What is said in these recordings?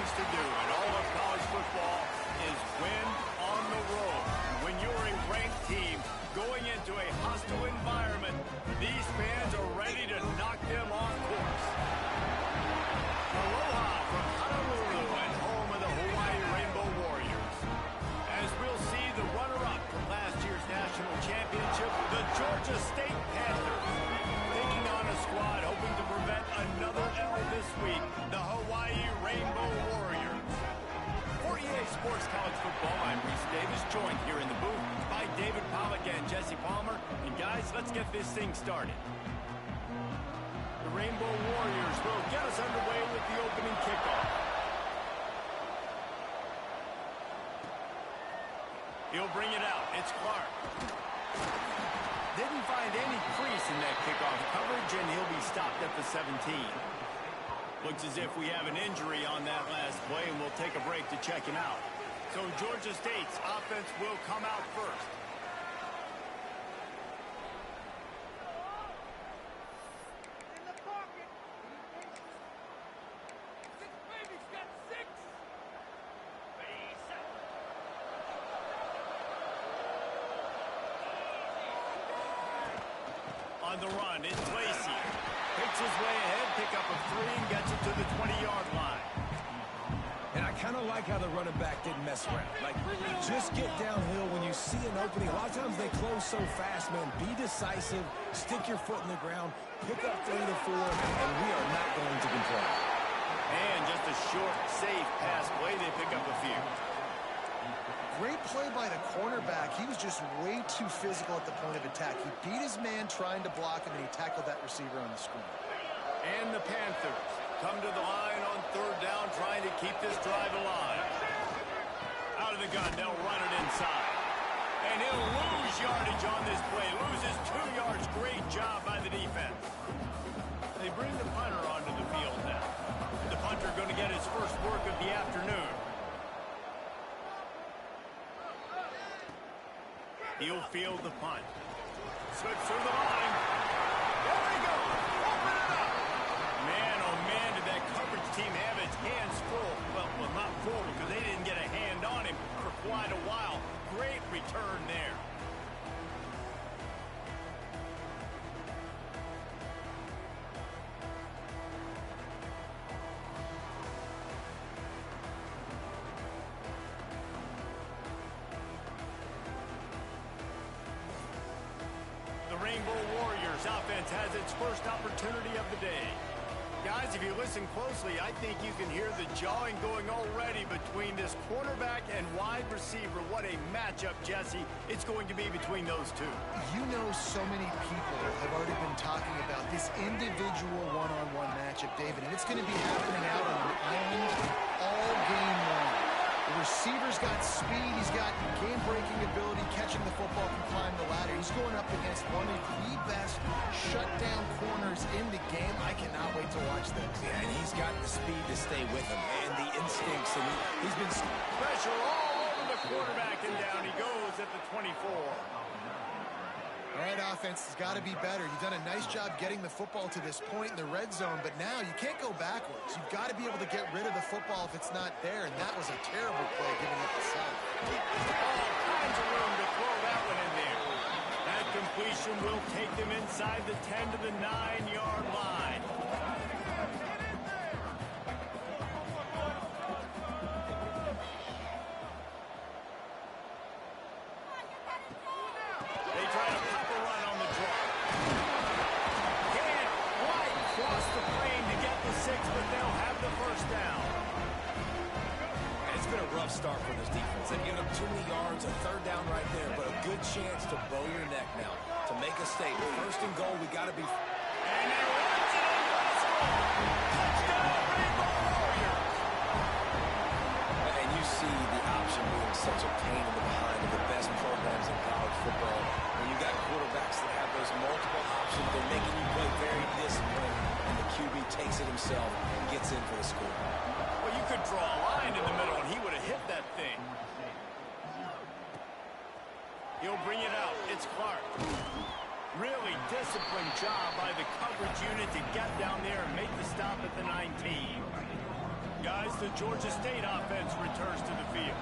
things to do, and all of college football is win on the road. When you're a ranked team going into a hostile environment, these fans are ready to knock them off course. Aloha from Honolulu and home of the Hawaii Rainbow Warriors. As we'll see the runner-up from last year's national championship, the Georgia State Panthers, taking on a squad hoping to prevent another L this week, the Hawaii Rainbow Warriors. For EA Sports College Football, I'm Reese Davis, joined here in the booth by David Pollack and Jesse Palmer. And guys, let's get this thing started. The Rainbow Warriors will get us underway with the opening kickoff. He'll bring it out. It's Clark. Didn't find any crease in that kickoff coverage, and he'll be stopped at the 17. Looks as if we have an injury on that last play, and we'll take a break to check him out. So Georgia State's offense will come out first. In the pocket. Six baby's got six. On the run, it's Lacey. Picks his way ahead, pick up a 3, and gets it to the 20-yard line. And I kind of like how the running back didn't mess around. Like, just get downhill when you see an opening. A lot of times they close so fast, man. Be decisive, stick your foot in the ground, pick up 3 to 4, and we are not going to complain. And just a short, safe pass play, they pick up a few. Great play by the cornerback. He was just way too physical at the point of attack. He beat his man trying to block him, and he tackled that receiver on the screen. And the Panthers come to the line on third down, trying to keep this drive alive. Out of the gun, they'll run it inside. And he'll lose yardage on this play. Loses 2 yards. Great job by the defense. They bring the punter onto the field now. The punter going to get his first work of the afternoon. He'll field the punt. Slips through the line. There we go. Open it up. Man, oh man, did that coverage team have its hands full. Well, not full because they didn't get a hand on him for quite a while. Great return there. The Rainbow Warriors offense has its first opportunity of the day. Guys, if you listen closely, I think you can hear the jawing going already between this quarterback and wide receiver. What a matchup, Jesse, it's going to be between those two. You know, so many people have already been talking about this individual one-on-one matchup, David, and it's going to be happening out on an island all game long. The receiver's got speed, he's got game-breaking ability, catching the football, can climb the ladder. He's going up against one of the best shutdown corners in the game. I cannot wait to watch this. Yeah, and he's got the speed to stay with him and the instincts, and he's been... Pressure all over the quarterback, and down he goes at the 24. All right, offense has got to be better. You've done a nice job getting the football to this point in the red zone, but now you can't go backwards. You've got to be able to get rid of the football if it's not there, and that was a terrible play giving up the sack. All kinds of room to throw that one in there. That completion will take them inside the 10 to the 9-yard line. They try to pop a run on the draw. Can't quite cross the plane to get the 6, but they'll have the first down. It's been a rough start for this defense. They've given up too many yards, a third down right there, but a good chance to bow your neck now, to make a statement. First and goal, we got to be... And he runs it in for the score. Touchdown, Rainbow Warriors. And you see the option being such a pain in the behind of the best programs in college football. When you got quarterbacks that have those multiple options, they're making you play very disciplined, and the QB takes it himself and gets in for the score. Well, you could draw a line in the middle, and he would have hit that thing. He'll bring it out. It's Clark. Really disciplined job by the coverage unit to get down there and make the stop at the 19. Guys, the Georgia State offense returns to the field.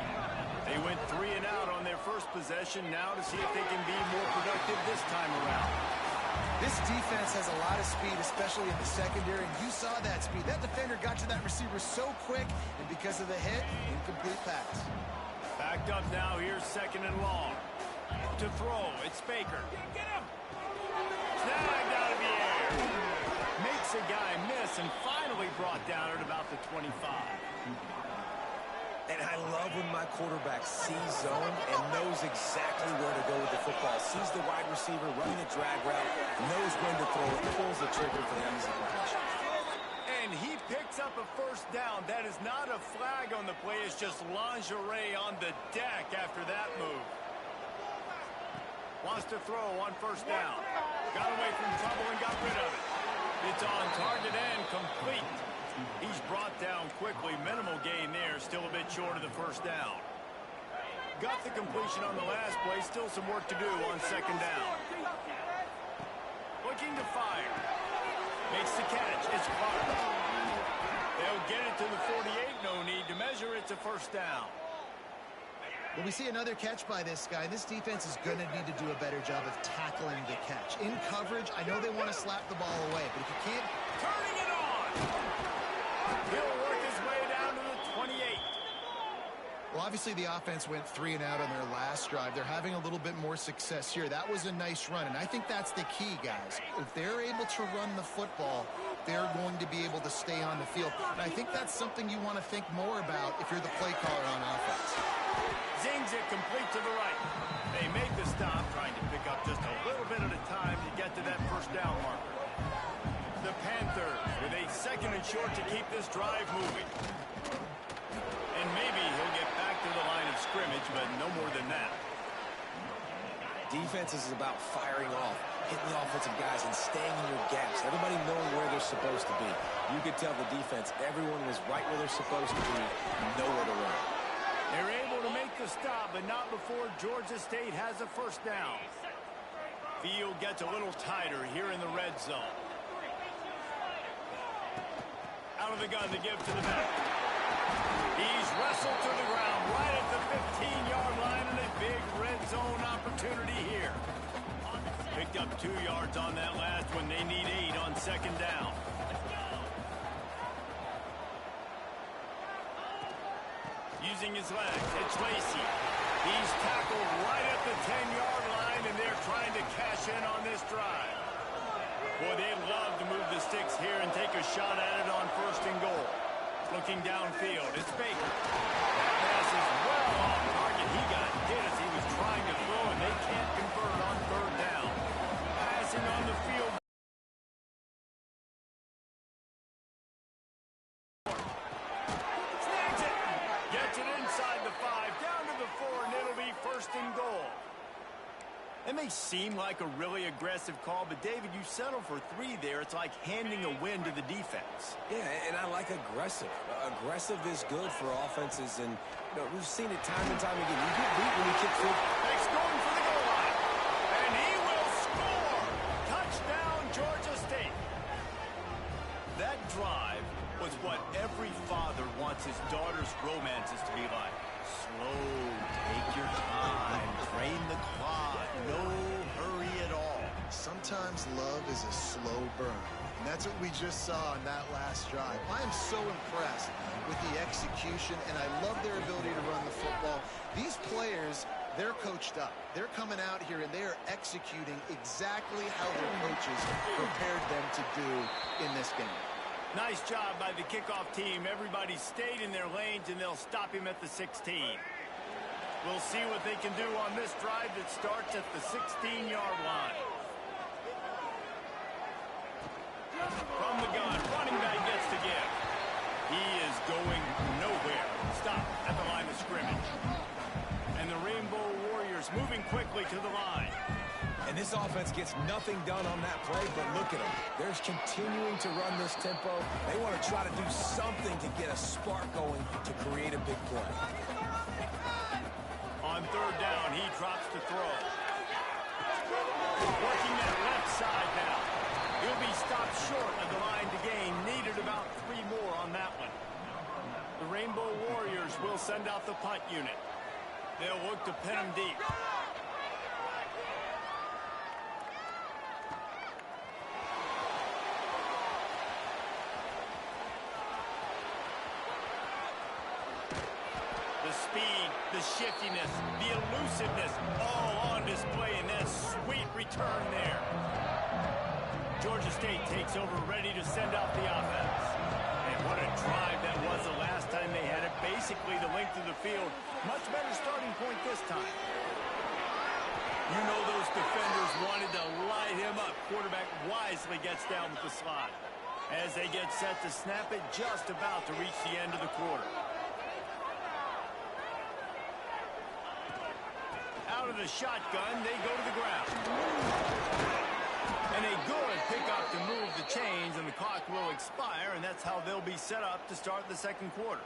They went 3 and out on their first possession. Now to see if they can be more productive this time around. This defense has a lot of speed, especially in the secondary, and you saw that speed. That defender got to that receiver so quick, and because of the hit, incomplete pass. Backed up now, here's 2nd and long. To throw, it's Baker. Get him! Snagged out of the air. Makes a guy miss and finally brought down at about the 25. And I love when my quarterback sees zone and knows exactly where to go with the football. Sees the wide receiver running a drag route, knows when to throw it, pulls the trigger for the easy completion. And he picks up a first down. That is not a flag on the play. It's just lingerie on the deck after that move. Wants to throw on first down. Got away from trouble and got rid of it. It's on target and complete. He's brought down quickly. Minimal gain there. Still a bit short of the first down. Got the completion on the last play. Still some work to do on 2nd down. Looking to fire. Makes the catch. It's Clark. They'll get it to the 48. No need to measure. It's a first down. Well, we see another catch by this guy. This defense is going to need to do a better job of tackling the catch. In coverage, I know they want to slap the ball away, but if you can't... Turning it on! He'll work his way down to the 28. Well, obviously the offense went 3 and out on their last drive. They're having a little bit more success here. That was a nice run, and I think that's the key, guys. If they're able to run the football, they're going to be able to stay on the field. And I think that's something you want to think more about if you're the play caller on offense. Zings it complete to the right. They make the stop, trying to pick up just a little bit at a time to get to that first down marker. The Panthers with a 2nd and short to keep this drive moving. And maybe he'll get back to the line of scrimmage, but no more than that. Defense is about firing off, hitting the offensive guys, and staying in your gaps. Everybody knowing where they're supposed to be. You could tell the defense, everyone was right where they're supposed to be, nowhere to run. They're able to make the stop, but not before Georgia State has a first down. Field gets a little tighter here in the red zone. Out of the gun to give to the back. He's wrestled to the ground right at the 15-yard line, and a big red zone opportunity here. Picked up 2 yards on that last one. They need 8 on 2nd down. Using his legs, it's Lacey. He's tackled right at the 10-yard line, and they're trying to cash in on this drive. Boy, they'd love to move the sticks here and take a shot at it on 1st and goal. Looking downfield, it's Baker. That pass is well off target. He got hit as he was trying to throw, and they can't convert on 3rd down. Passing on the field. Snags it. Gets it inside the 5, down to the 4, and it'll be 1st and goal. It may seem like a really aggressive call, but David, you settle for 3 there. It's like handing a win to the defense. Yeah, and I like aggressive. Aggressive is good for offenses, and we've seen it time and time again. You get beat when you kick through. He's going for the goal line, and he will score. Touchdown, Georgia State. That drive was what every father wants his daughter's romances to be like. Slow, take your time, drain the clock, no hurry at all. Sometimes love is a slow burn, and that's what we just saw on that last drive. I am so impressed with the execution, and I love their ability to run the football. These players, they're coached up. They're coming out here, and they are executing exactly how their coaches prepared them to do in this game. Nice job by the kickoff team. Everybody stayed in their lanes, and they'll stop him at the 16. We'll see what they can do on this drive that starts at the 16-yard line. From the gun, running back gets to give. He is going nowhere. Stop at the line of scrimmage. And the Rainbow Warriors moving quickly to the line. And this offense gets nothing done on that play, but look at them. They're continuing to run this tempo. They want to try to do something to get a spark going to create a big play. On 3rd down, he drops to throw. Working that left side now. He'll be stopped short of the line to gain. Needed about 3 more on that one. The Rainbow Warriors will send out the punt unit. They'll look to pin them deep. The speed, the shiftiness, the elusiveness, all on display in that sweet return there. Georgia State takes over, ready to send out the offense. And what a drive that was the last time they had it. Basically the length of the field. Much better starting point this time. You know those defenders wanted to light him up. Quarterback wisely gets down with the slide. As they get set to snap it, just about to reach the end of the quarter. Out of the shotgun, they go to the ground. And a good pickup to move the chains, and the clock will expire, and that's how they'll be set up to start the second quarter.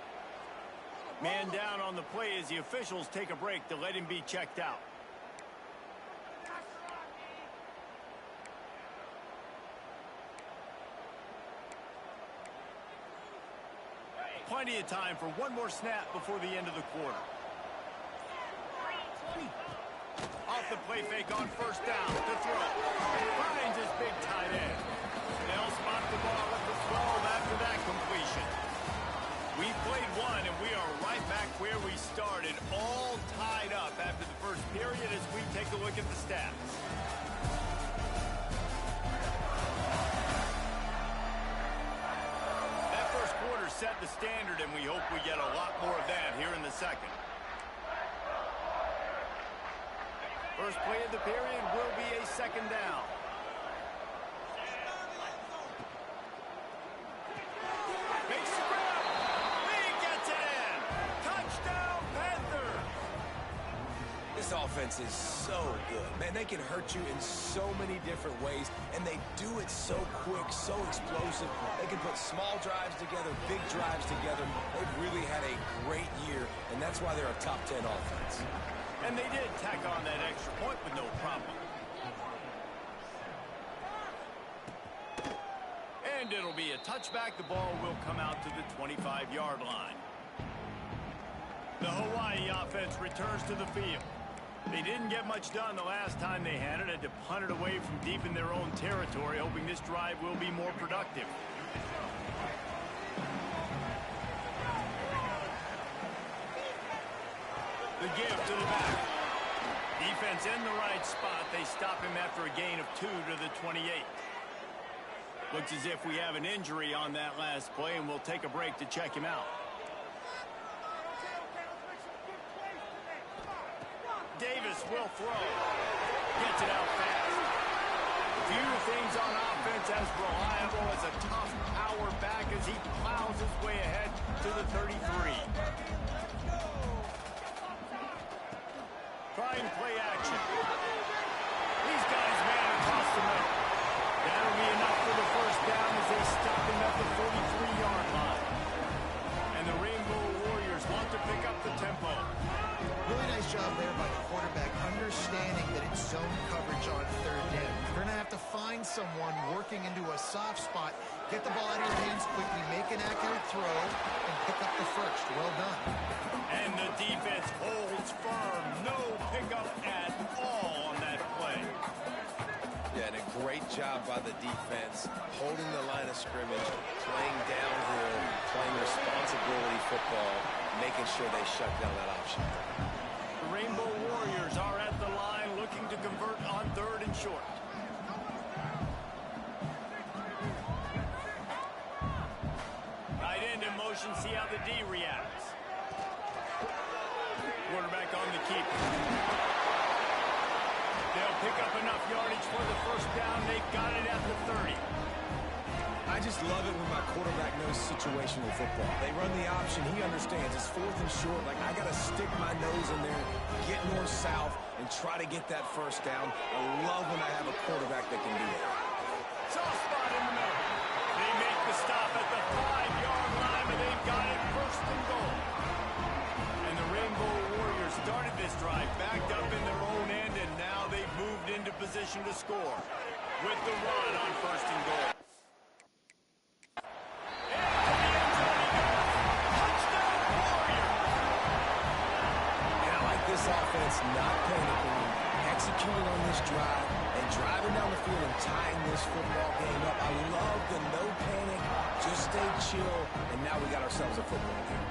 Man down on the play as the officials take a break to let him be checked out. Plenty of time for one more snap before the end of the quarter. Off the play fake on first down to throw. Finds his big tight end. They'll spot the ball at the 12 after that completion. We played one, and we are right back where we started, all tied up after the first period as we take a look at the stats. That first quarter set the standard, and we hope we get a lot more of that here in the second. First play of the period will be a second down. Makes the grab. He gets it in. Touchdown, Panthers. This offense is so good. Man, they can hurt you in so many different ways, and they do it so quick, so explosive. They can put small drives together, big drives together. They've really had a great year, and that's why they're a top 10 offense. And they did tack on that extra point with no problem. And it'll be a touchback. The ball will come out to the 25-yard line. The Hawaii offense returns to the field. They didn't get much done the last time they had it. Had to punt it away from deep in their own territory, hoping this drive will be more productive. The give to the back. Defense in the right spot. They stop him after a gain of 2 to the 28. Looks as if we have an injury on that last play, and we'll take a break to check him out. Davis will throw. Gets it out fast. Few things on offense as reliable as a tough power back as he plows his way ahead to the 33. Trying play action. These guys man across the middle. That'll be enough for the first down as they stop him at the 43-yard line. And the Rainbow Warriors want to pick up the tempo. Really nice job there by the quarterback, understanding that it's zone coverage on third down. You're going to have to find someone working into a soft spot, get the ball out of your hands quickly, make an accurate throw, and pick up the first. Well done. And the defense holds firm. No pickup at all on that play. Yeah, and a great job by the defense, holding the line of scrimmage, playing downhill, playing responsibility football, making sure they shut down that option. The Rainbow Warriors are at the line looking to convert on third and short. Tight end in motion, see how the D reacts. Quarterback on the keeper. They'll pick up enough yardage for the first down. They got it at the 30. I just love it when my quarterback knows situational football. They run the option. He understands. It's fourth and short. Like, I got to stick my nose in there, get north-south, and try to get that first down. I love when I have a quarterback that can do it. Soft spot in the middle. They make the stop at the 5-yard line, but they've got it first and goal. And the Rainbow Warriors started this drive backed up in their own end, and now they've moved into position to score with the run on first and goal. Touchdown! defense not panicking, executing on this drive, and driving down the field and tying this football game up. I love the no panic, just stay chill, and now we got ourselves a football game.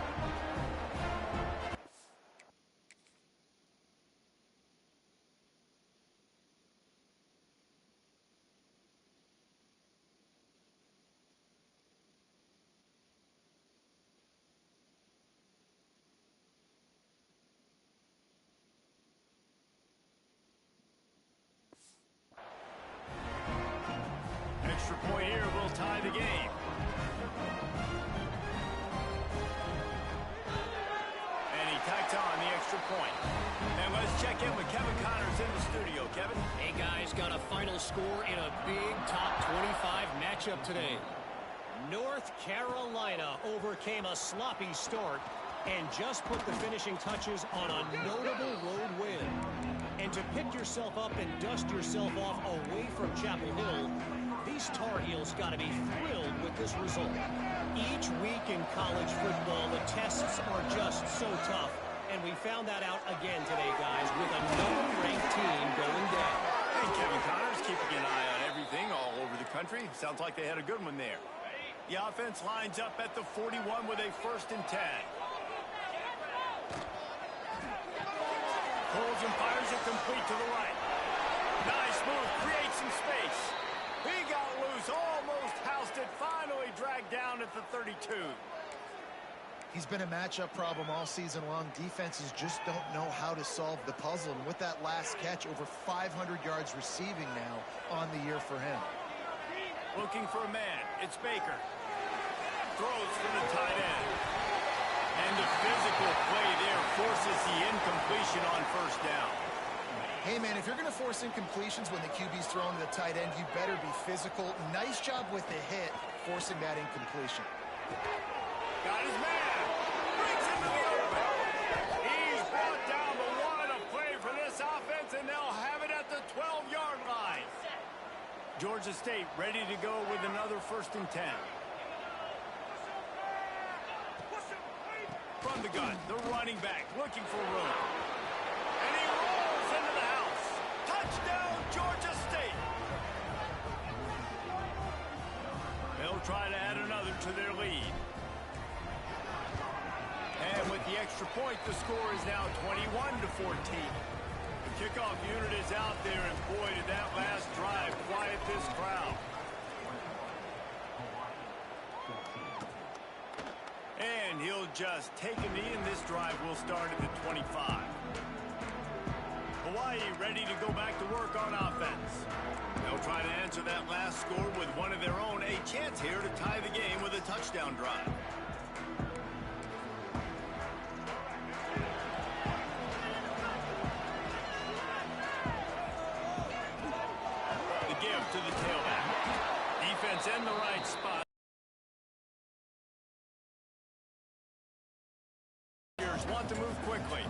Extra point here will tie the game. And he tacks on the extra point. And let's check in with Kevin Connors in the studio. Kevin? Hey, guys, got a final score in a big top 25 matchup today. North Carolina overcame a sloppy start and just put the finishing touches on a notable road win. And to pick yourself up and dust yourself off away from Chapel Hill, these Tar Heels got to be thrilled with this result. Each week in college football, the tests are just so tough, and we found that out again today, guys, with another ranked team going down. Hey, Kevin Connors keeping an eye on everything all over the country. Sounds like they had a good one there. The offense lines up at the 41 with a 1st and 10. Pulls and fires it complete to the right. Nice move, creates some space. He got loose, almost housed it, finally dragged down at the 32. He's been a matchup problem all season long. Defenses just don't know how to solve the puzzle. And with that last catch, over 500 yards receiving now on the year for him. Looking for a man. It's Baker. Throws for the tight end. And the physical play there forces the incompletion on 1st down. Hey, man, if you're going to force incompletions when the QB's throwing to the tight end, you better be physical. Nice job with the hit, forcing that incompletion. Got his man. Brings him to the open. He's brought down the one to play for this offense, and they'll have it at the 12-yard line. Georgia State ready to go with another 1st and 10. From the gun, the running back looking for room. And he rolls into the house. Touchdown, Georgia State. They'll try to add another to their lead. And with the extra point, the score is now 21-14. The kickoff unit is out there, and boy, did that last drive quiet this crowd. And he'll just take a knee, and this drive will start at the 25. Hawaii ready to go back to work on offense. They'll try to answer that last score with one of their own. A chance here to tie the game with a touchdown drive. The give to the tailback. Defense in the right spot. Want to move quickly.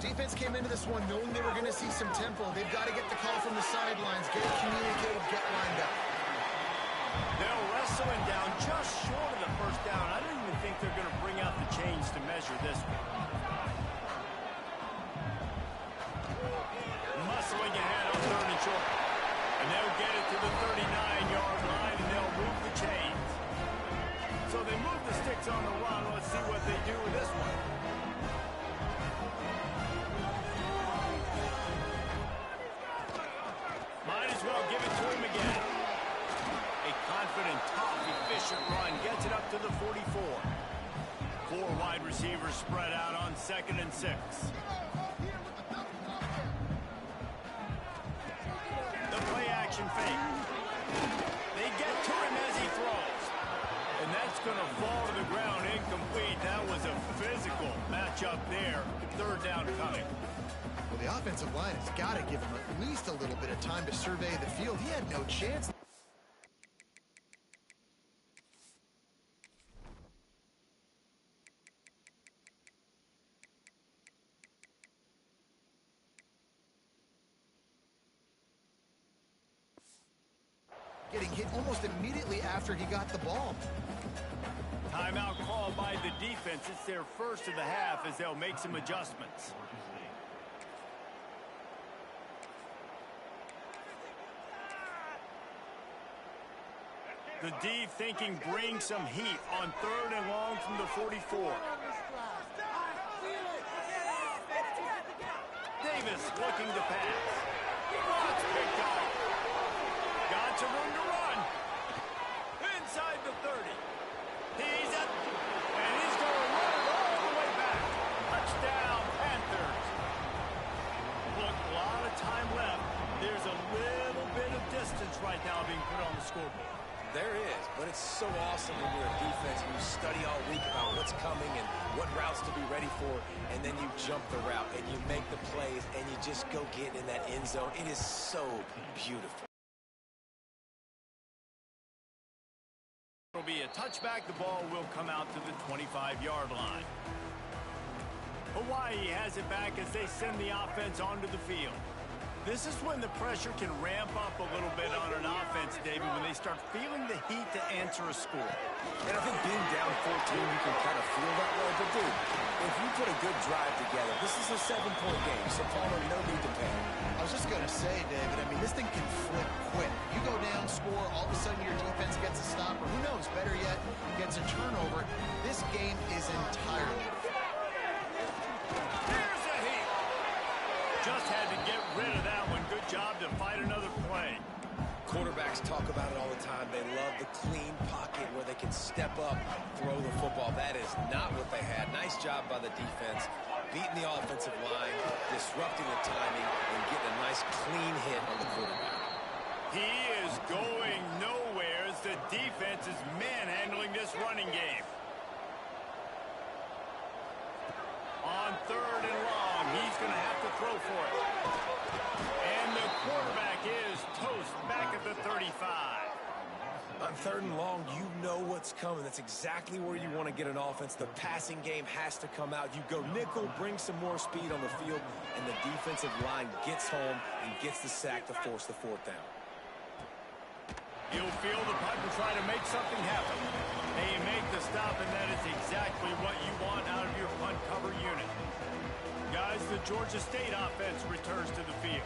Defense came into this one knowing they were going to see some tempo. They've got to get the call from the sidelines, get it communicated, get lined up. They'll wrestle him down just short of the 1st down. I don't even think they're going to bring out the chains to measure this one. Muscling ahead on 3rd and short. And they'll get it to the 39-yard line, and they'll move the chains. So they move the sticks on the run. Let's see what they do with this one. Might as well give it to him again. A confident, tough, efficient run gets it up to the 44. 4 wide receivers spread out on 2nd and 6. The play action fake. They get to him as he throws. And that's going to fall to the ground incomplete. That was a physical matchup there. 3rd down coming. Well, the offensive line has got to give him at least a little bit of time to survey the field. He had no chance. Getting hit almost immediately after he got the ball. Timeout called by the defense. It's their 1st of the half as they'll make some adjustments. The D thinking bring some heat on 3rd and long from the 44. Davis looking to pass. It's picked off. Got some room to run. Inside the 30. He's up. And he's going to run it all the way back. Touchdown, Panthers. Look, a lot of time left. There's a little bit of distance right now being put on the scoreboard. There is, but it's so awesome when you're a defense and you study all week about what's coming and what routes to be ready for, and then you jump the route and you make the plays and you just go get in that end zone. It is so beautiful. It'll be a touchback. The ball will come out to the 25-yard line. Hawaii has it back as they send the offense onto the field. This is when the pressure can ramp up a little bit on an offense, David, when they start feeling the heat to answer a score. And I think being down 14, you can kind of feel that way. But, dude, if you put a good drive together, this is a 7-point game, so Palmer, no need to panic. I was just going to say, David, I mean, this thing can flip quick. You go down, score, all of a sudden your defense gets a stop, or who knows, better yet, gets a turnover. This game is entirely different. Here's a heat. Just had to get rid of that one. Good job to fight another play. Quarterbacks talk about it all the time. They love the clean pocket where they can step up, throw the football. That is not what they had. Nice job by the defense, beating the offensive line, disrupting the timing, and getting a nice clean hit on the quarterback. He is going nowhere as the defense is manhandling this running game. On 3rd and long, he's going to have to throw for it. And the quarterback is toast back at the 35. On 3rd and long, you know what's coming. That's exactly where you want to get an offense. The passing game has to come out. You go nickel, bring some more speed on the field, and the defensive line gets home and gets the sack to force the 4th down. You'll feel the punt and try to make something happen. They make the stop, and that is exactly what you want out of your punt cover unit. Guys, the Georgia State offense returns to the field.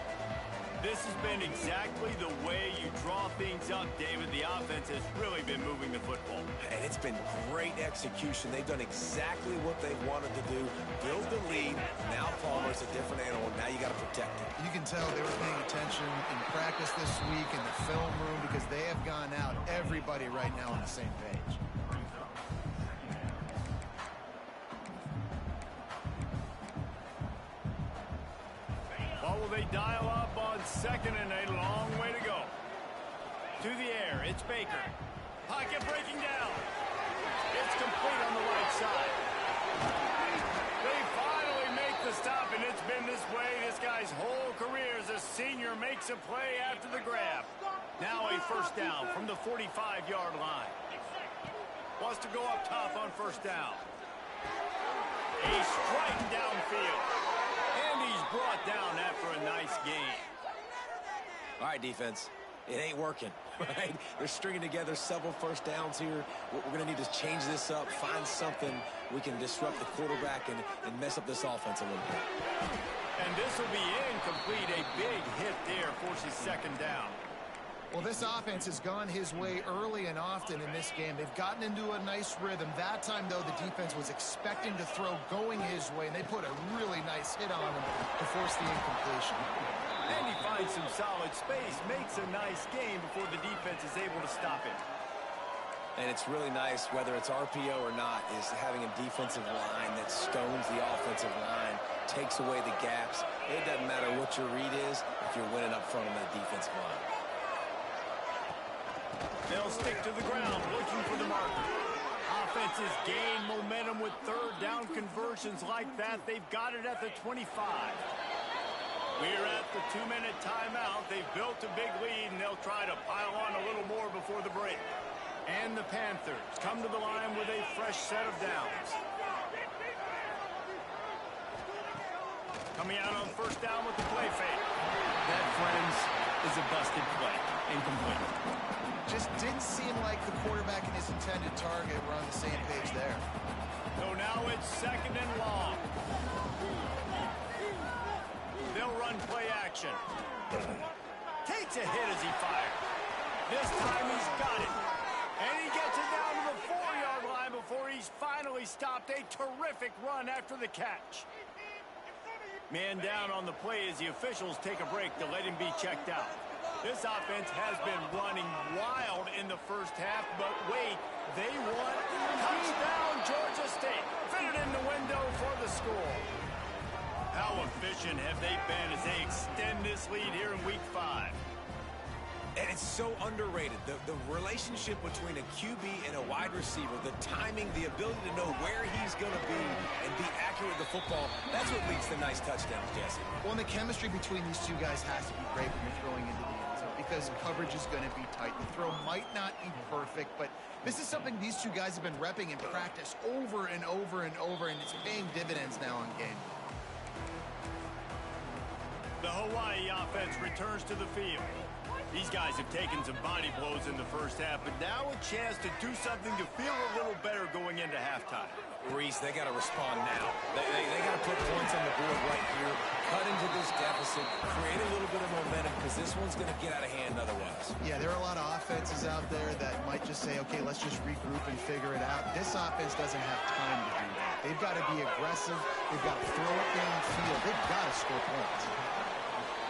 This has been exactly the way you draw things up, David. The offense has really been moving the football. And it's been great execution. They've done exactly what they wanted to do. Build the lead. Now Palmer's a different animal. Now you got to protect it. You can tell they were paying attention in practice this week in the film room because they have gone out, everybody right now on the same page. What will they dial up on 2nd and a long way to go? To the air, it's Baker. Pocket breaking down. It's complete on the right side. They finally make the stop, and it's been this way this guy's whole career as a senior makes a play after the grab. Now a 1st down from the 45-yard line. Wants to go up top on 1st down. He's striking downfield. And he's brought down after a nice game. All right, defense. It ain't working, right? They're stringing together several 1st downs here. We're going to need to change this up, find something we can disrupt the quarterback and mess up this offense a little bit. And this will be incomplete. A big hit there forces 2nd down. Well, this offense has gone his way early and often in this game. They've gotten into a nice rhythm. That time, though, the defense was expecting to throw going his way, and they put a really nice hit on him to force the incompletion. And he finds some solid space, makes a nice game before the defense is able to stop him. And it's really nice, whether it's RPO or not, is having a defensive line that stones the offensive line, takes away the gaps. It doesn't matter what your read is if you're winning up front on the defensive line. They'll stick to the ground, looking for the marker. Offenses gain momentum with 3rd down conversions like that. They've got it at the 25. We're at the 2-minute timeout. They've built a big lead, and they'll try to pile on a little more before the break. And the Panthers come to the line with a fresh set of downs. Coming out on 1st down with the play fake. That, friends, is a busted play. Incomplete. Just didn't seem like the quarterback and his intended target were on the same page there. So now it's 2nd and long. They'll run play action. Takes a hit as he fired. This time he's got it. And he gets it down to the 4-yard line before he's finally stopped. A terrific run after the catch. Man down on the play as the officials take a break to let him be checked out. This offense has been running wild in the first half, but wait, they won. Touchdown, Georgia State. Fitted in the window for the score. How efficient have they been as they extend this lead here in Week 5? And it's so underrated. The relationship between a QB and a wide receiver, the timing, the ability to know where he's going to be and be accurate with the football, that's what leads to nice touchdowns, Jesse. Well, and the chemistry between these two guys has to be great when you're throwing into the end zone because coverage is going to be tight. The throw might not be perfect, but this is something these two guys have been repping in practice over and over and over, and it's paying dividends now on game. The Hawai'i offense returns to the field. These guys have taken some body blows in the first half, but now a chance to do something to feel a little better going into halftime. Reese, they got to respond now. They got to put points on the board right here, cut into this deficit, create a little bit of momentum because this one's going to get out of hand otherwise. Yeah, there are a lot of offenses out there that might just say, okay, let's just regroup and figure it out. This offense doesn't have time to do that. They've got to be aggressive. They've got to throw it downfield. They've got to score points.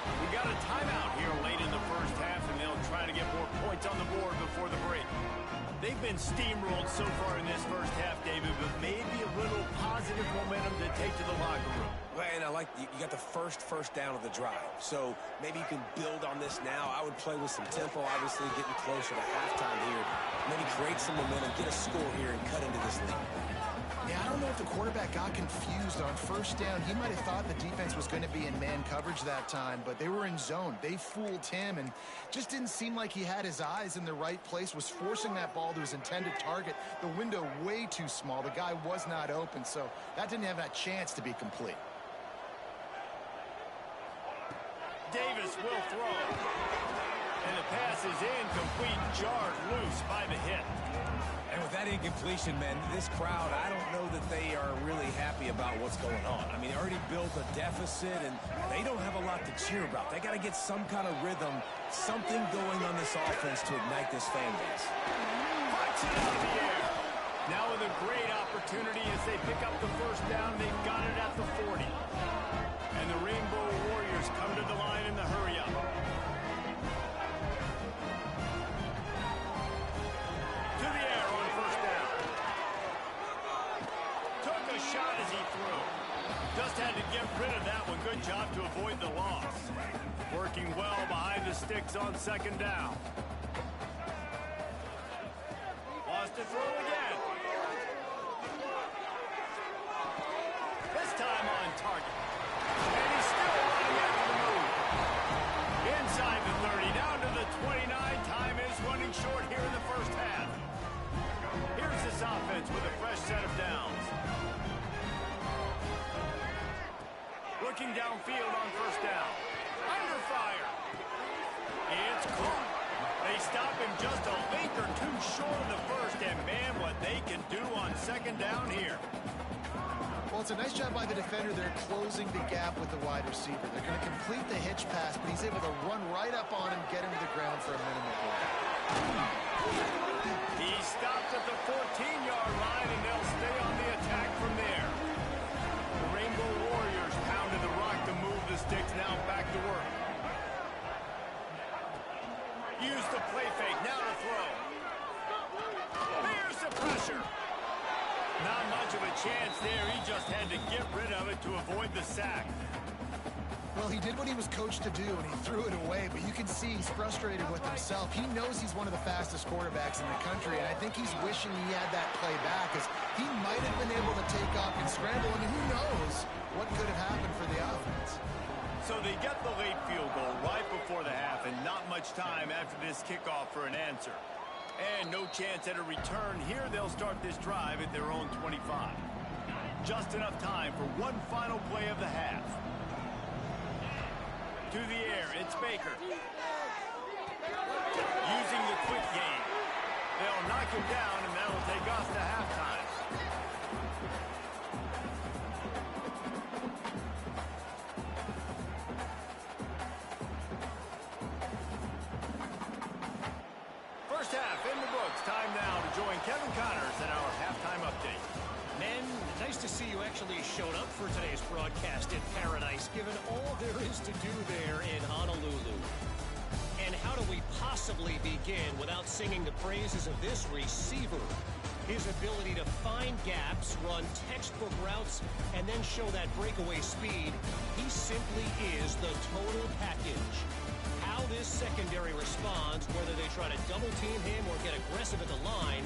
We got a timeout here late in the first half, and they'll try to get more points on the board before the break. They've been steamrolled so far in this first half, David, but maybe a little positive momentum to take to the locker room. Well, and I like you got the first down of the drive, so maybe you can build on this now. I would play with some tempo, obviously getting closer to halftime here. Maybe create some momentum, get a score here, and cut into this lead. Yeah, I don't know if the quarterback got confused on first down. He might have thought the defense was going to be in man coverage that time, but they were in zone. They fooled him and just didn't seem like he had his eyes in the right place, was forcing that ball to his intended target. The window way too small. The guy was not open, so that didn't have that chance to be complete. Davis will throw. And the pass is incomplete, jarred loose by the hit. And with that incompletion, man, this crowd, I don't know that they are really happy about what's going on. I mean, they already built a deficit, and they don't have a lot to cheer about. They got to get some kind of rhythm, something going on this offense to ignite this fan base. Punch it out of the air. Now with a great opportunity as they pick up the first down, they've got it at the 40. And the Rainbow Warriors come to the line in the hurry-up. To the air on first down. Took a shot as he threw. Just had to get rid of that one. Good job to avoid the loss. Working well behind the sticks on second down. Lost a throw again. This time on target. And he's still running after the move. Inside the 30, down to the 29. Time is running short here in the first half. Here's this offense with a fresh set of downs. Looking downfield on first down. Under fire. It's caught. They stop him just a link or two short of the first, and man, what they can do on second down here. Well, it's a nice job by the defender. They're closing the gap with the wide receiver. They're going to complete the hitch pass, but he's able to run right up on him, get him to the ground for a minimal gain. He stopped at the 14-yard line, and they'll stay on the attack from there. The Rainbow Warriors pounded the rock to move the sticks, now back to work. Use the play fake, now to throw. There's the pressure. Not much of a chance there. He just had to get rid of it to avoid the sack. Well, he did what he was coached to do, and he threw it away, but you can see he's frustrated with himself. He knows he's one of the fastest quarterbacks in the country, and I think he's wishing he had that play back, as he might have been able to take off and scramble. I mean, who knows what could have happened for the offense. So they get the late field goal right before the half, and not much time after this kickoff for an answer. And no chance at a return. Here they'll start this drive at their own 25. Just enough time for one final play of the half. To the air, it's Baker. Using the quick game. They'll knock him down, and that'll take us to halftime. First half in the books. it's time now to join Kevin Connors in our halftime update. Men, nice to see you actually showed up for today's broadcast in paradise, given all there is to do there in Honolulu. And how do we possibly begin without singing the praises of this receiver? His ability to find gaps, run textbook routes, and then show that breakaway speed. He simply is the total package. How this secondary responds, whether they try to double team him or get aggressive at the line,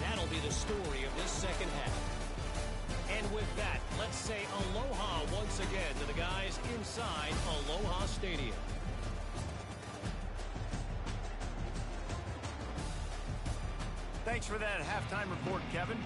that'll be the story of this second half. And with that, let's say aloha once again to the guys inside Aloha Stadium. Thanks for that halftime report, Kevin.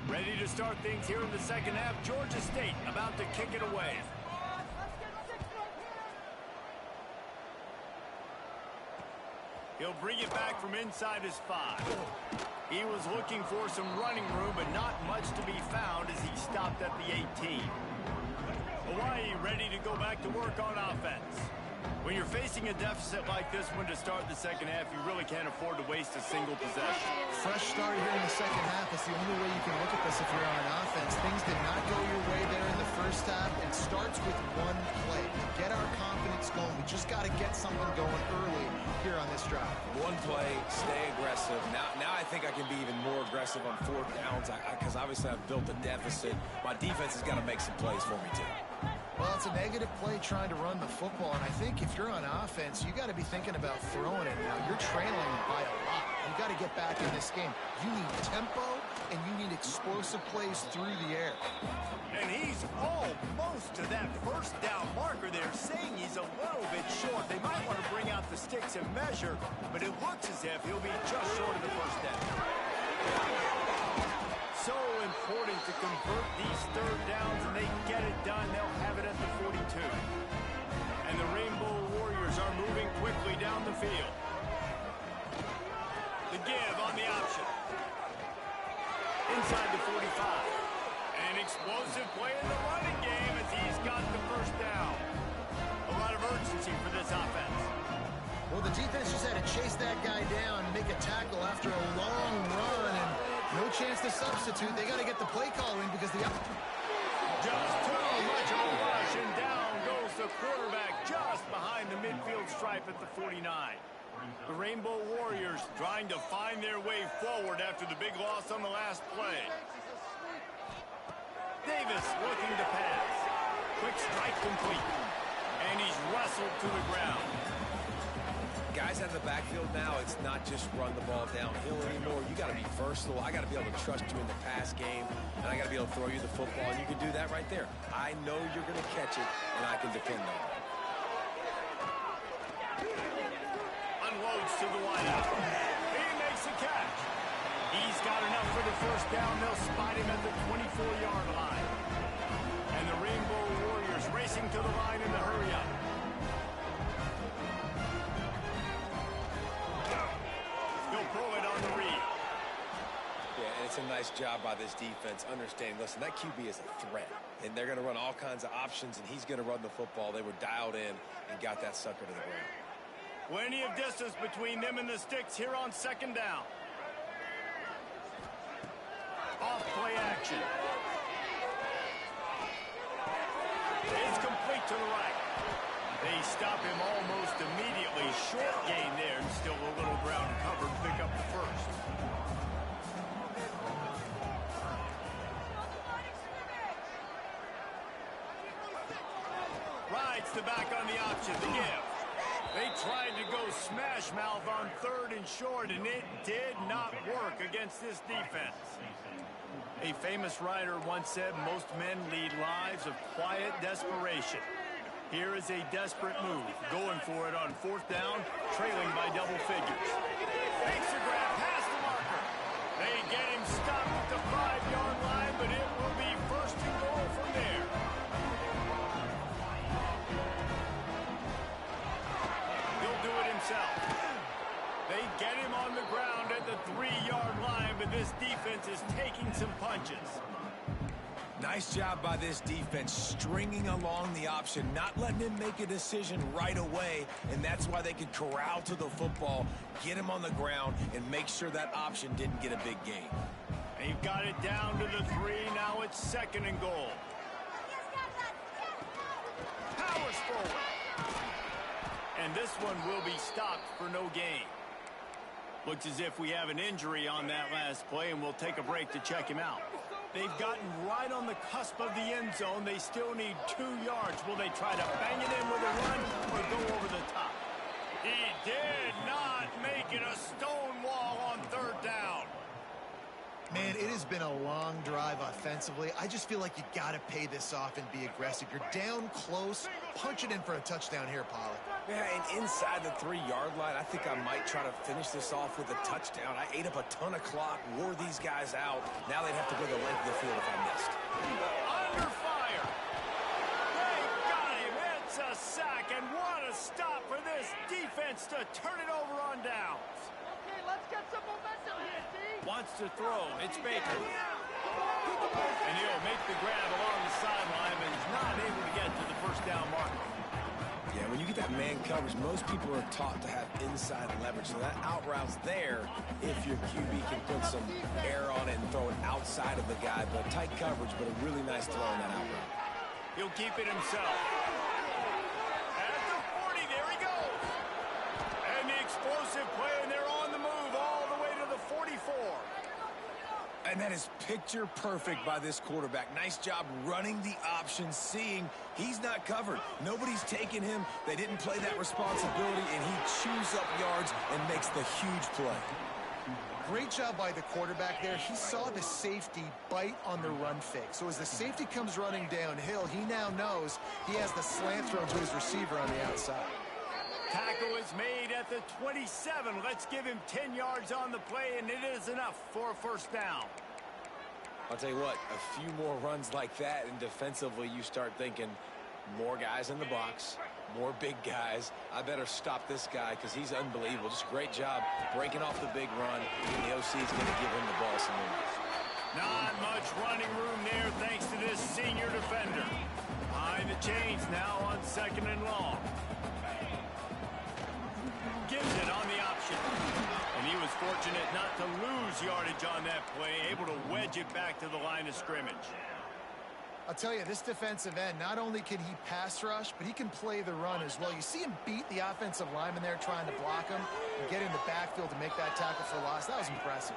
Ready to start things here in the second half. Georgia State about to kick it away. He'll bring it back from inside his 5. He was looking for some running room, but not much to be found as he stopped at the 18. Hawaii ready to go back to work on offense. When you're facing a deficit like this one to start the second half, you really can't afford to waste a single possession. Fresh start here in the second half. It's the only way you can look at this if you're on offense. Things did not go your way there in the first half. It starts with one play. To get our confidence going, we just got to get something going early here on this drive. One play, stay aggressive. Now I think I can be even more aggressive on 4th downs because obviously I've built a deficit. My defense has got to make some plays for me too. Well, it's a negative play trying to run the football, and I think if you're on offense, you got to be thinking about throwing it now. You're trailing by a lot. You got to get back in this game. You need tempo, and you need explosive plays through the air. And he's almost to that first down marker there, saying he's a little bit short. They might want to bring out the sticks and measure, but it looks as if he'll be just short of the first down. So important to convert these 3rd downs, and they get it done. They'll have it at the 42. And the Rainbow Warriors are moving quickly down the field. The give on the option. Inside the 45. An explosive play in the running game as he's got the first down. A lot of urgency for this offense. Well, the defense just had to chase that guy down and make a tackle after a long run, and no chance to substitute. They got to get the play call in because the... Just too much of a rush, and down goes the quarterback just behind the midfield stripe at the 49. The Rainbow Warriors trying to find their way forward after the big loss on the last play. Davis looking to pass. Quick strike complete. And he's wrestled to the ground. Guys out of the backfield now, it's not just run the ball downhill anymore. You got to be versatile. I got to be able to trust you in the pass game, and I got to be able to throw you the football, and you can do that right there. I know you're going to catch it, and I can depend on it. Unloads to the wideout. He makes the catch. He's got enough for the first down. They'll spot him at the 24-yard line. And the Rainbow Warriors racing to the line in the hurry-up. He'll pull it on the read. Yeah, and it's a nice job by this defense understanding, listen, that QB is a threat, and they're going to run all kinds of options, and he's going to run the football. They were dialed in and got that sucker to the ground. Plenty of distance between them and the sticks here on 2nd down. Off play action. It's complete to the right. They stop him almost immediately. Short gain there, and still a little ground covered. Pick up the first. Rides the back on the option. The give. They tried to go smash mouth on 3rd and short, and it did not work against this defense. A famous writer once said, most men lead lives of quiet desperation. Here is a desperate move, going for it on 4th down, trailing by double figures. himself. They get him on the ground at the 3-yard line, but this defense is taking some punches. Nice job by this defense, stringing along the option, not letting him make a decision right away, and that's why they could corral to the football, get him on the ground, and make sure that option didn't get a big gain. They've got it down to the 3. Now it's 2nd and goal. Powers forward. And this one will be stopped for no gain. Looks as if we have an injury on that last play, and we'll take a break to check him out. They've gotten right on the cusp of the end zone. They still need 2 yards. Will they try to bang it in with a run or go over the top? He did not make it a stone wall on 3rd down. Man, it has been a long drive offensively. I just feel like you got to pay this off and be aggressive. You're down close. Punch it in for a touchdown here, Pollard. Yeah, and inside the 3-yard line, I think I might try to finish this off with a touchdown. I ate up a ton of clock, wore these guys out. Now they'd have to go the length of the field if I missed. Under fire. They got him. It's a sack, and what a stop for this defense to turn it over on downs. Okay, let's get some momentum here, D. Wants to throw. It's Baker. And he'll make the grab along the sideline, but he's not able to get to the 1st down marker. Yeah, when you get that man coverage, most people are taught to have inside leverage. So that out route's there if your QB can put some air on it and throw it outside of the guy. But tight coverage, but a really nice throw on that out route. He'll keep it himself. At the 40, there he goes. And the explosive play, and they're on the move all the way to the 44. And that is picture perfect by this quarterback. Nice job running the option, seeing he's not covered. Nobody's taking him. They didn't play that responsibility, and he chews up yards and makes the huge play. Great job by the quarterback there. He saw the safety bite on the run fake. So as the safety comes running downhill, he now knows he has the slant throw to his receiver on the outside. Tackle is made at the 27. Let's give him 10 yards on the play, and it is enough for a 1st down. I'll tell you what, a few more runs like that, and defensively you start thinking more guys in the box, more big guys. I better stop this guy because he's unbelievable. Just great job breaking off the big run, and the OC is going to give him the ball some minutes. Not much running room there thanks to this senior defender. Behind the chains now on 2nd and long. Gives it on the option. And he was fortunate not to lose yardage on that play, able to wedge it back to the line of scrimmage. I'll tell you, this defensive end, not only can he pass rush, but he can play the run as well. You see him beat the offensive lineman there trying to block him and get in the backfield to make that tackle for loss. That was impressive.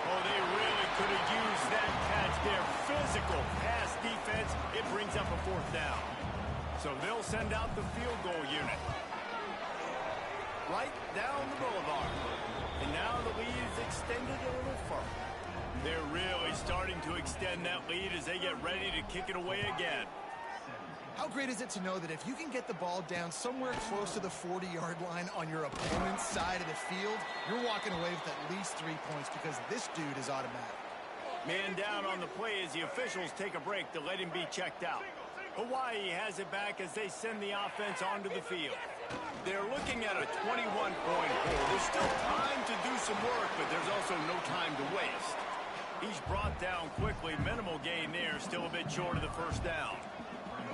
Oh, they really could have used that catch there. Physical pass defense. It brings up a 4th down. So they'll send out the field goal unit. Right down the boulevard. And now the lead is extended a little further. They're really starting to extend that lead as they get ready to kick it away again. How great is it to know that if you can get the ball down somewhere close to the 40-yard line on your opponent's side of the field, you're walking away with at least 3 points because this dude is automatic. Man down on the play as the officials take a break to let him be checked out. Hawaii has it back as they send the offense onto the field. They're looking at a 21-point goal. There's still time to do some work, but there's also no time to waste. He's brought down quickly. Minimal gain there. Still a bit short of the 1st down.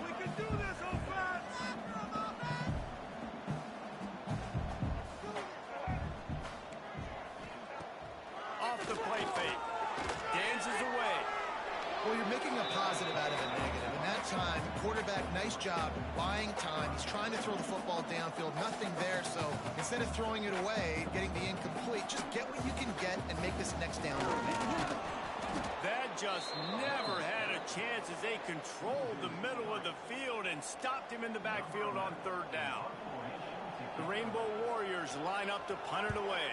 We can do this, offense! Off the play fake. Dances away. Well, you're making a positive out of a negative. In that time, quarterback, nice job buying time. He's trying to throw the football downfield. Nothing there, so instead of throwing it away, getting the incomplete, just get what you can get and make this next down look, man. That just never had a chance as they controlled the middle of the field and stopped him in the backfield on 3rd down. The Rainbow Warriors line up to punt it away.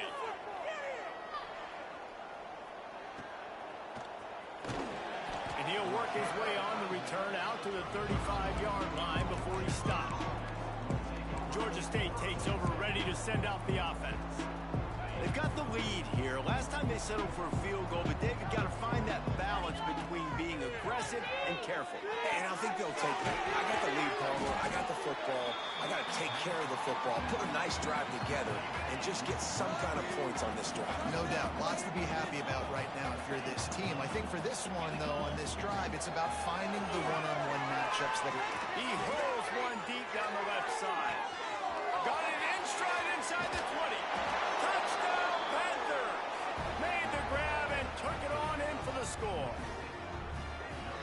And he'll work his way on the return out to the 35-yard line before he stops. Georgia State takes over, ready to send out the offense. They've got the lead here. Last time they settled for a field goal, but David got to find that balance between being aggressive and careful. And I think they'll take that. I got the lead, Palmer. I got the football. care of the football, put a nice drive together, and just get some kind of points on this drive. No doubt. Lots to be happy about right now if you're this team. I think for this one, though, on this drive, it's about finding the one-on-one matchups that are... He hurls one deep down the left side. Got it in stride inside the 20. Touchdown, Panthers! Made the grab and took it on in for the score.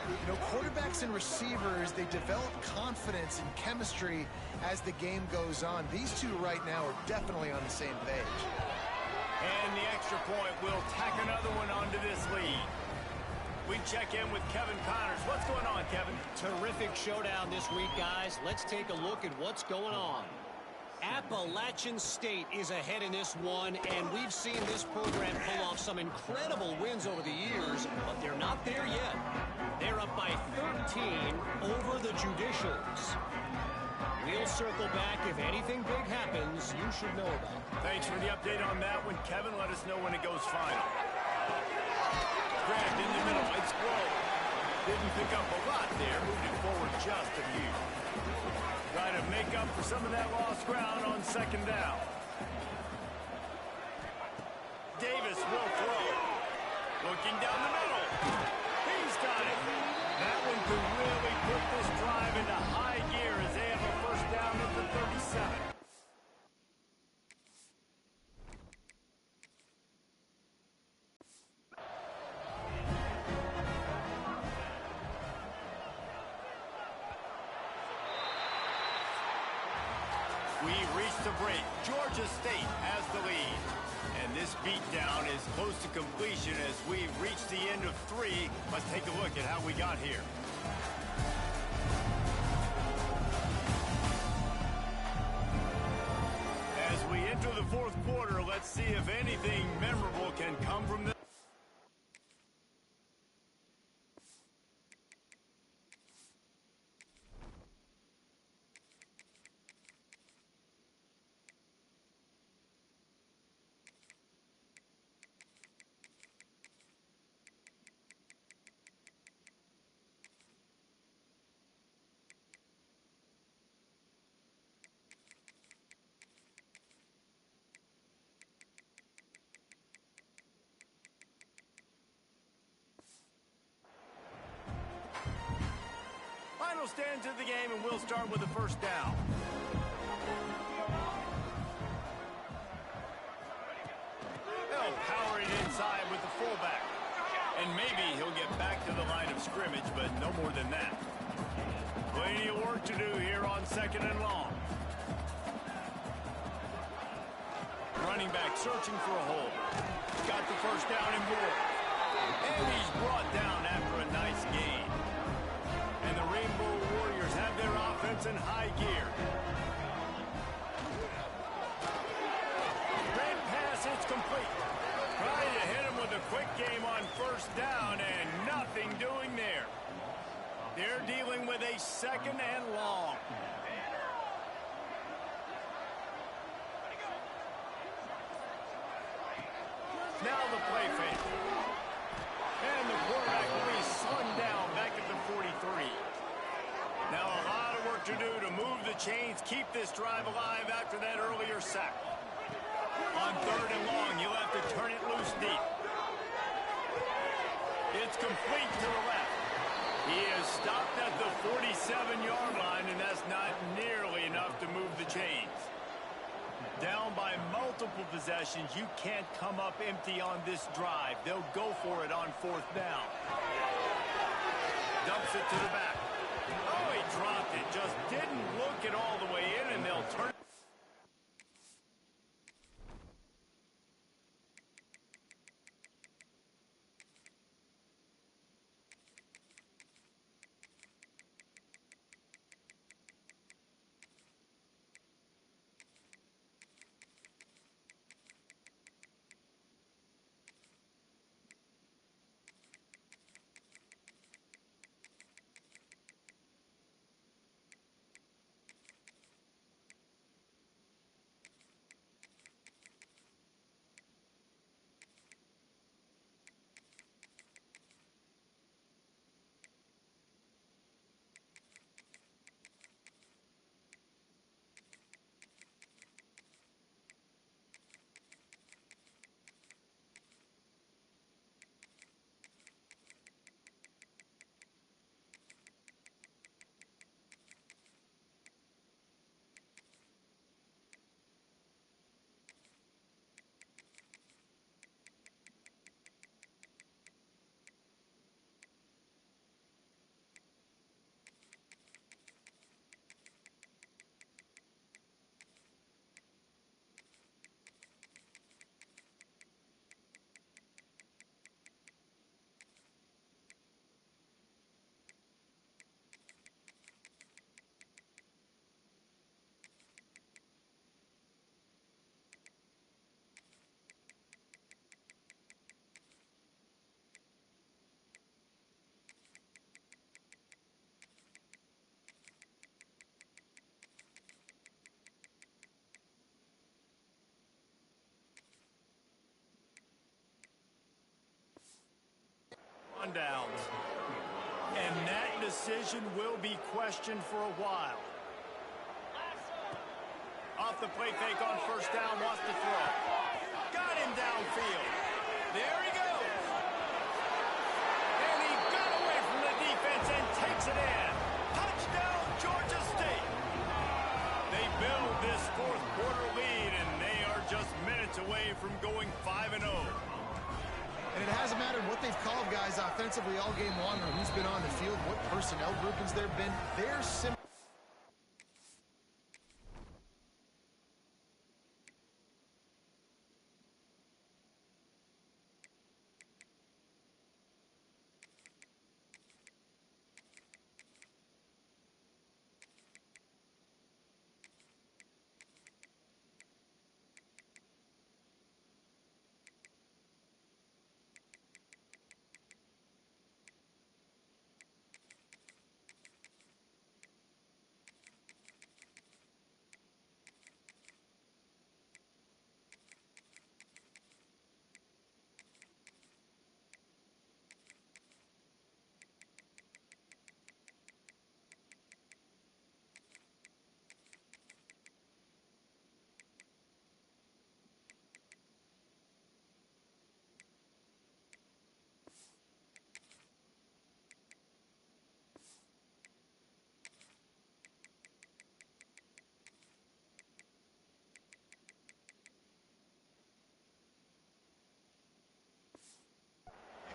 You know, quarterbacks and receivers, they develop confidence and chemistry as the game goes on. These two right now are definitely on the same page. And the extra point will tack another one onto this lead. We check in with Kevin Connors. What's going on, Kevin? Terrific showdown this week, guys. Let's take a look at what's going on. Appalachian State is ahead in this one, and we've seen this program pull off some incredible wins over the years, but they're not there yet. They're up by 13 over the Judicials. We'll circle back. If anything big happens, you should know about it. Thanks for the update on that one, Kevin. Let us know when it goes final. Grabbed in the middle. It's Grove. Didn't pick up a lot there. Moved it forward just a few. Try to make up for some of that lost ground on second down. Davis will throw. Looking down the middle. He's got it. That one could really put this drive into high gear as they have a first down at the 37. We've reached the break. Georgia State has the lead. And this beatdown is close to completion as we've reached the end of 3. Let's take a look at how we got here. As we enter the fourth quarter, let's see if anything memorable can come from this. Final stands of the game, and we'll start with the first down. They'll power it inside with the fullback. And maybe he'll get back to the line of scrimmage, but no more than that. Plenty of work to do here on second and long. Running back searching for a hole. Got the first down and more. And he's brought down after a nice gain. And the Rainbow Warriors have their offense in high gear. Red pass, it's complete. Trying to hit him with a quick game on first down, and nothing doing there. They're dealing with a second and long. Now the play fake. And the quarterback will be slung down back at the 43. Now a lot of work to do to move the chains, keep this drive alive after that earlier sack. On third and long, you'll have to turn it loose deep. It's complete to the left. He is stopped at the 47-yard line, and that's not nearly enough to move the chains. Down by multiple possessions, you can't come up empty on this drive. They'll go for it on fourth down. Dumps it to the back. Oh, he dropped it. Just didn't look it all the way in, and they'll turn it. downs. And that decision will be questioned for a while. Off the play fake on first down, wants to throw. Got him downfield. There he goes. And he got away from the defense and takes it in. Touchdown, Georgia State. They build this fourth quarter lead, and they are just minutes away from going 5-0. And it hasn't mattered what they've called, guys, offensively all game long, or who's been on the field, what personnel groupings there have been. They're simple.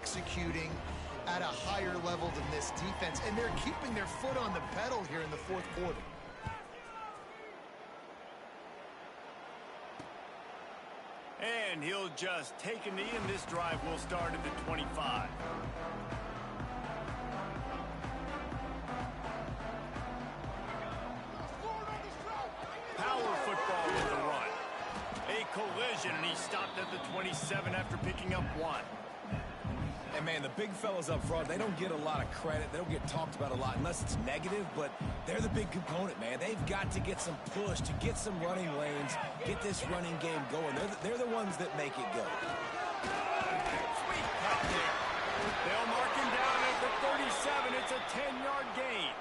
Executing at a higher level than this defense, and they're keeping their foot on the pedal here in the fourth quarter. And he'll just take a knee, and this drive will start at the 25. Power football with the run. A collision, and he stopped at the 27 after picking up 1. And, man, the big fellas up front, they don't get a lot of credit. They don't get talked about a lot unless it's negative, but they're the big component, man. They've got to get some push, to get some running lanes, get this running game going. They're the ones that make it go. Sweet cut there. They'll mark him down at the 37. It's a 10-yard gain.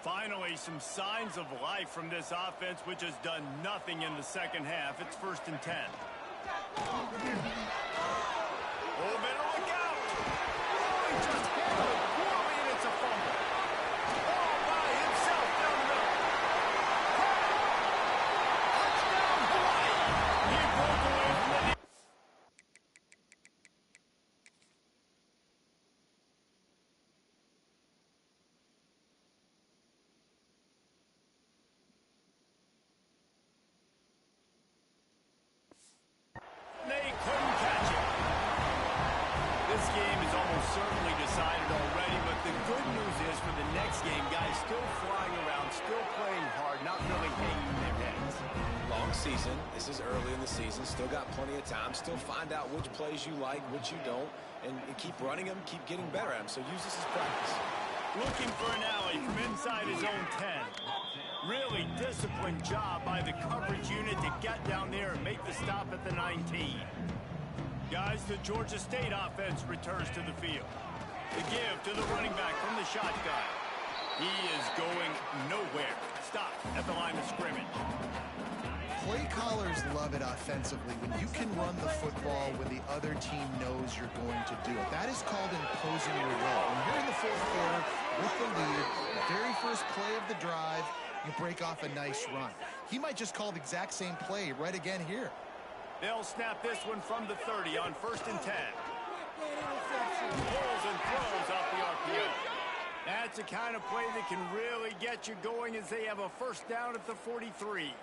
Finally, some signs of life from this offense, which has done nothing in the second half. It's 1st and 10. Oh, better look out! Oh, he just handled it poorly, and it's a fumble. All by himself down the middle. Touchdown, Hawaii! He broke away from the... They couldn't catch it. This game is almost certainly decided already, but the good news is for the next game, guys still flying around, still playing hard, not really hanging their heads. Long season. This is early in the season. Still got plenty of time. Still find out which plays you like, which you don't, and keep running them, keep getting better at them. So use this as practice. Looking for an alley from inside his own 10. Really disciplined job by the coverage unit to get down there and make the stop at the 19. Guys, the Georgia State offense returns to the field. The give to the running back from the shotgun. He is going nowhere. Stop at the line of scrimmage. Play callers love it offensively when you can run the football when the other team knows you're going to do it. That is called imposing your will. When you're in the fourth quarter with the lead, the very first play of the drive, you break off a nice run. He might just call the exact same play right again here. They'll snap this one from the 30 on 1st and 10. Pulls and throws off the RPO. That's the kind of play that can really get you going as they have a first down at the 43.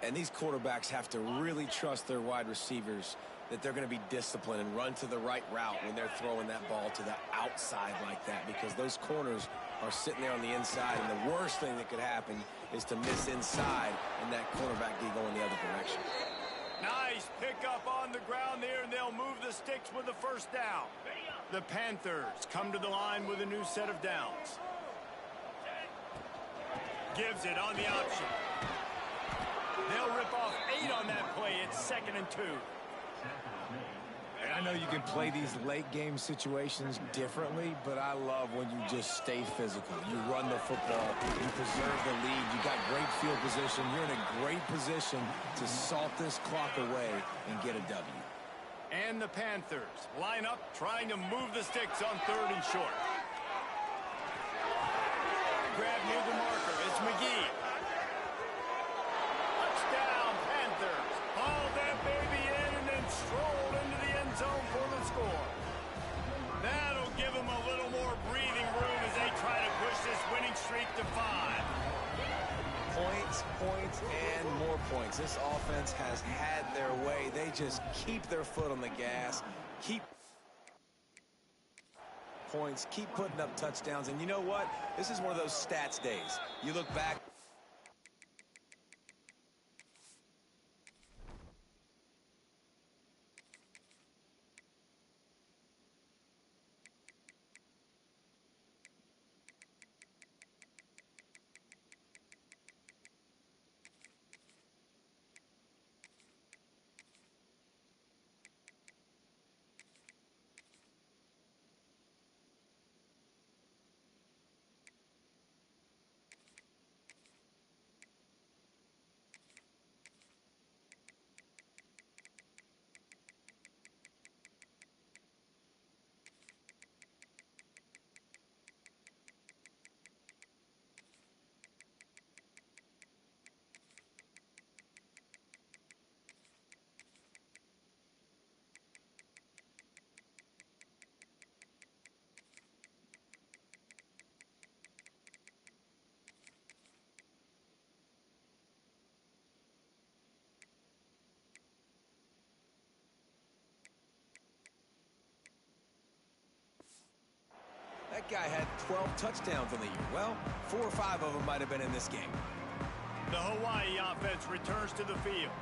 And these quarterbacks have to really trust their wide receivers that they're going to be disciplined and run to the right route when they're throwing that ball to the outside like that, because those corners are sitting there on the inside, and the worst thing that could happen is to miss inside and that cornerback get going the other direction. Nice pickup on the ground there, and they'll move the sticks with the first down. The Panthers come to the line with a new set of downs. Gives it on the option. They'll rip off 8 on that play. It's 2nd and 2. And I know you can play these late game situations differently, but I love when you just stay physical. You run the football, you preserve the lead, you got great field position, you're in a great position to salt this clock away and get a W. And the Panthers line up trying to move the sticks on 3rd and short. Grab near the marker. It's McGee. Touchdown, Panthers. Hauled that baby in and then strolled into the end zone for the score. That'll give them a little more breathing room as they try to push this winning streak to 5. Points, points, and more points. This offense has had their way. They just keep their foot on the gas, keep points, keep putting up touchdowns. And you know what? This is one of those stats days. You look back. That guy had 12 touchdowns on the year. Well, 4 or 5 of them might have been in this game. The Hawaii offense returns to the field.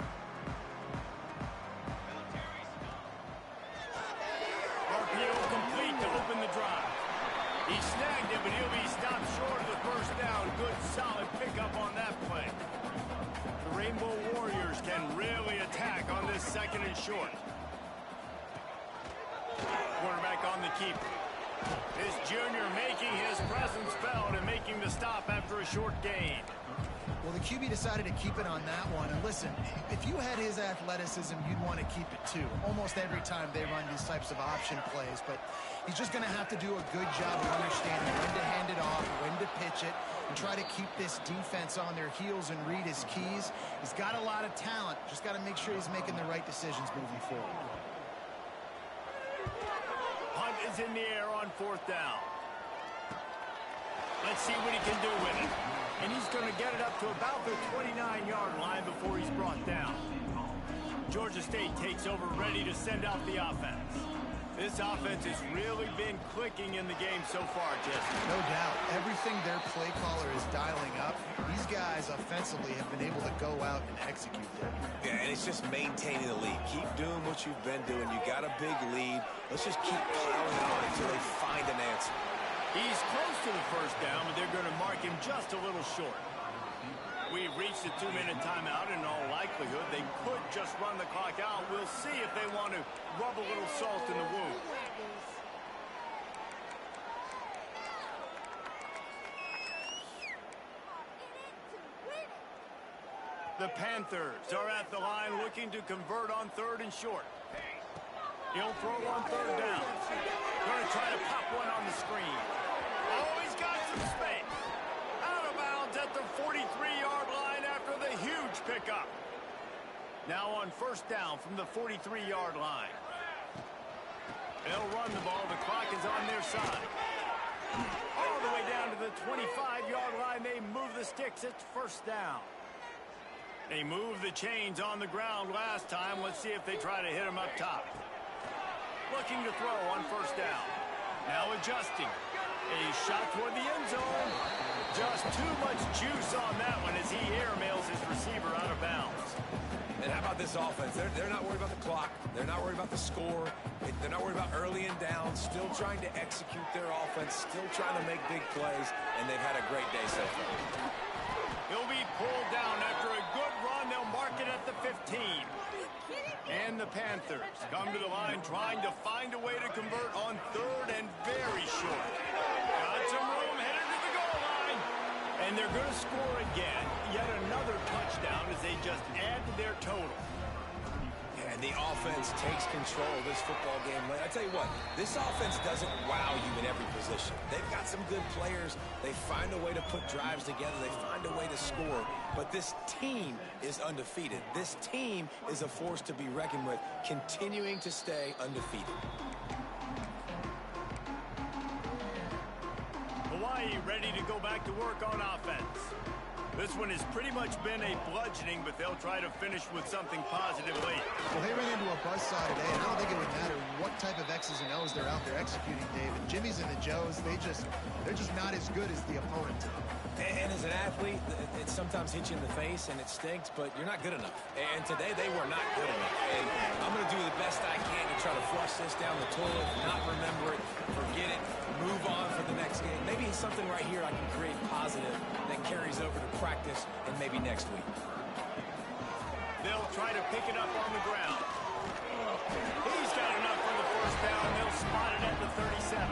RPO complete to open the drive. He snagged it, but he'll be stopped short of the first down. Good, solid pickup on that play. The Rainbow Warriors can really attack on this 2nd and short. Quarterback on the keeper. This junior making his presence felt and making the stop after a short gain. Well, the QB decided to keep it on that one. And listen, if you had his athleticism, you'd want to keep it too. Almost every time they run these types of option plays. But he's just going to have to do a good job of understanding when to hand it off, when to pitch it, and try to keep this defense on their heels and read his keys. He's got a lot of talent. Just got to make sure he's making the right decisions moving forward. Punt is in the air on 4th down. Let's see what he can do with it. And he's going to get it up to about the 29-yard line before he's brought down. Georgia State takes over, ready to send out the offense. This offense has really been clicking in the game so far, Jesse. No doubt. Everything their play caller is dialing up, these guys offensively have been able to go out and execute them. Yeah, and it's just maintaining the lead. Keep doing what you've been doing. You got a big lead. Let's just keep plowing on until they find an answer. He's close to the first down, but they're going to mark him just a little short. We've reached the 2-minute timeout. In all likelihood, they could just run the clock out. We'll see if they want to rub a little salt in the wound. The Panthers are at the line looking to convert on 3rd and short. He'll throw on 3rd down. Going to try to pop one on the screen. Oh, he's got some space. Out of bounds at the 43-yard line after the huge pickup. Now on 1st down from the 43-yard line. They'll run the ball. The clock is on their side. All the way down to the 25-yard line. They move the sticks. It's 1st down. They moved the chains on the ground last time. Let's see if they try to hit him up top. Looking to throw on 1st down. Now adjusting. A shot toward the end zone. Just too much juice on that one as he airmails his receiver out of bounds. And how about this offense? They're not worried about the clock. They're not worried about the score. They're not worried about early and down. Still trying to execute their offense. Still trying to make big plays. And they've had a great day so far. He'll be pulled down after a good run. They'll mark it at the 15. And the Panthers come to the line trying to find a way to convert on third and very short. Got some room, headed to the goal line. And they're going to score again. Yet another touchdown as they just add to their total. And the offense takes control of this football game. I tell you what, this offense doesn't wow you in every position. They've got some good players. They find a way to put drives together. They find a way to score. But this team is undefeated. This team is a force to be reckoned with, continuing to stay undefeated. Hawaii ready to go back to work on offense. This one has pretty much been a bludgeoning, but they'll try to finish with something positive late. Well, they ran into a buzzsaw today, and I don't think it would matter what type of X's and O's they're out there executing, David. Jimmy's and the Joes, they're just not as good as the opponent. And as an athlete, it sometimes hits you in the face, and it stinks, but you're not good enough. And today, they were not good enough. And I'm going to do the best I can to try to flush this down the toilet, not remember it, forget it, move on for the next game. Maybe it's something right here I can create positive that carries over to practice and maybe next week. They'll try to pick it up on the ground. He's got enough for the first down. They'll spot it at the 37.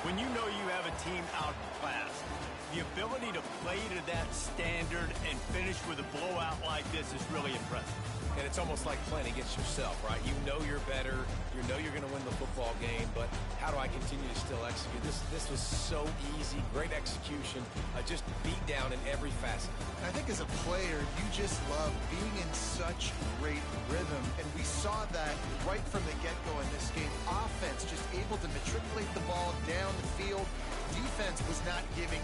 When you know you have a team outclassed, the ability to play to that standard and finish with a blowout like this is really impressive. And it's almost like playing against yourself, right? You know you're better. You know you're going to win the football game, but how do I continue to still execute? This was so easy. Great execution. Just beat down in every facet. I think as a player, you just love being in such great rhythm, and we saw that right from the get-go in this game. Offense just able to matriculate the ball down the field. Defense was not giving